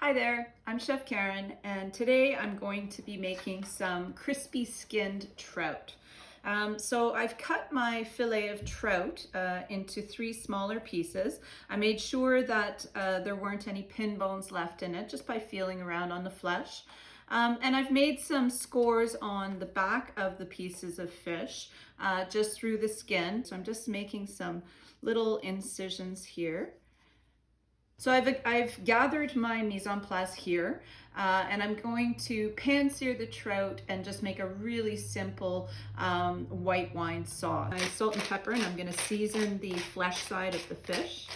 Hi there, I'm Chef Karin, and today I'm going to be making some crispy skinned trout. So I've cut my fillet of trout into 3 smaller pieces. I made sure that there weren't any pin bones left in it just by feeling around on the flesh. And I've made some scores on the back of the pieces of fish just through the skin. So I'm just making some little incisions here. So I've gathered my mise en place here, and I'm going to pan sear the trout and just make a really simple white wine sauce. I salt and pepper, and I'm going to season the flesh side of the fish.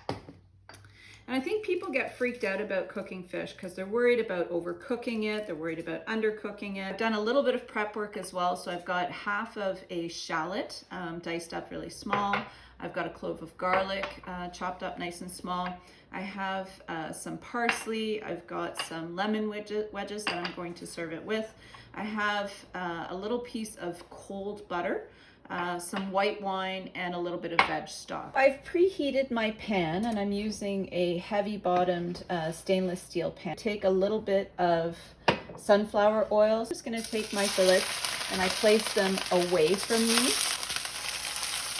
And I think people get freaked out about cooking fish because they're worried about overcooking it, they're worried about undercooking it. I've done a little bit of prep work as well, so I've got half of a shallot diced up really small. I've got a clove of garlic chopped up nice and small. I have some parsley. I've got some lemon wedges that I'm going to serve it with. I have a little piece of cold butter, some white wine, and a little bit of veg stock. I've preheated my pan, and I'm using a heavy bottomed stainless steel pan. Take a little bit of sunflower oil. I'm just going to take my fillets and I place them away from me.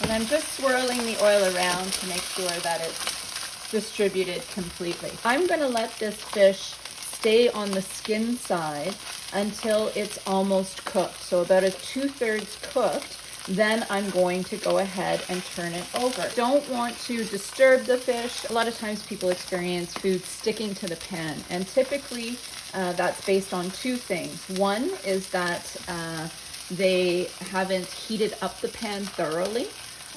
And I'm just swirling the oil around to make sure that it's distributed completely. I'm going to let this fish stay on the skin side until it's almost cooked. So about a 2/3 cooked. Then I'm going to go ahead and turn it over. Don't want to disturb the fish. A lot of times people experience food sticking to the pan, and typically that's based on 2 things. One is that they haven't heated up the pan thoroughly.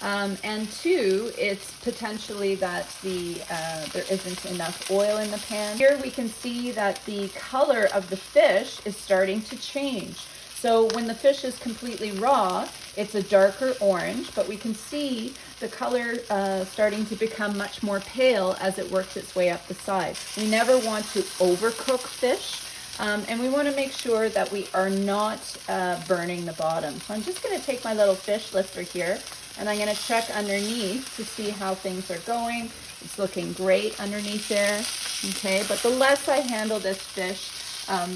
And 2, it's potentially that there isn't enough oil in the pan. Here we can see that the color of the fish is starting to change. So when the fish is completely raw, it's a darker orange, but we can see the color starting to become much more pale as it works its way up the side. We never want to overcook fish, and we want to make sure that we are not burning the bottom. So I'm just going to take my little fish lifter here, and I'm going to check underneath to see how things are going. It's looking great underneath there, okay? But the less I handle this fish,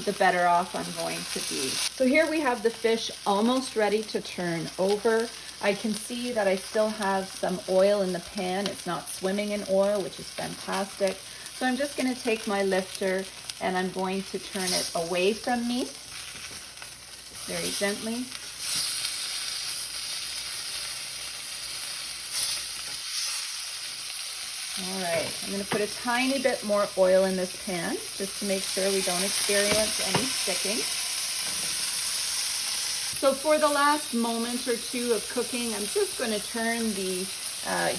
the better off I'm going to be. So here we have the fish almost ready to turn over. I can see that I still have some oil in the pan. It's not swimming in oil, which is fantastic. So I'm just going to take my lifter and I'm going to turn it away from me very gently. All right, I'm going to put a tiny bit more oil in this pan just to make sure we don't experience any sticking. So for the last moment or 2 of cooking, I'm just going to turn the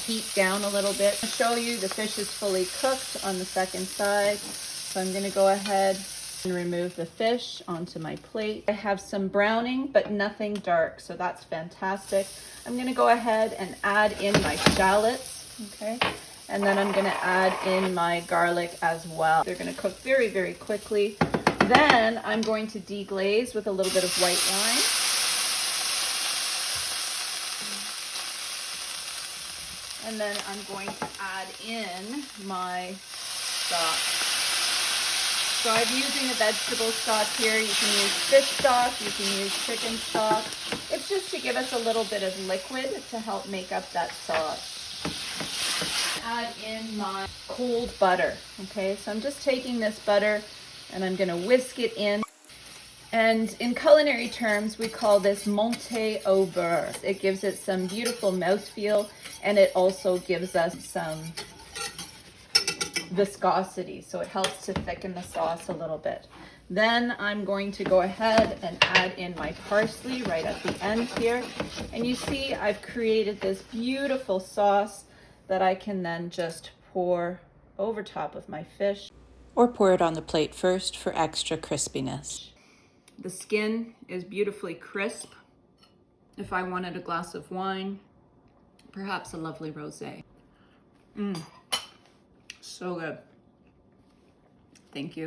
heat down a little bit. I'll show you the fish is fully cooked on the second side. So I'm going to go ahead and remove the fish onto my plate. I have some browning, but nothing dark, so that's fantastic. I'm going to go ahead and add in my shallots, okay? And then I'm going to add in my garlic as well. They're going to cook very, very quickly. Then I'm going to deglaze with a little bit of white wine. And then I'm going to add in my stock. So I'm using a vegetable stock here. You can use fish stock, you can use chicken stock. It's just to give us a little bit of liquid to help make up that sauce. Add in my cold butter. Okay, so I'm just taking this butter and I'm going to whisk it in. And in culinary terms, we call this monté au beurre. It gives it some beautiful mouthfeel, and it also gives us some viscosity, so it helps to thicken the sauce a little bit. Then I'm going to go ahead and add in my parsley right at the end here. And you see I've created this beautiful sauce that I can then just pour over top of my fish. Or pour it on the plate first for extra crispiness. The skin is beautifully crisp. If I wanted a glass of wine, perhaps a lovely rosé. So good. Thank you.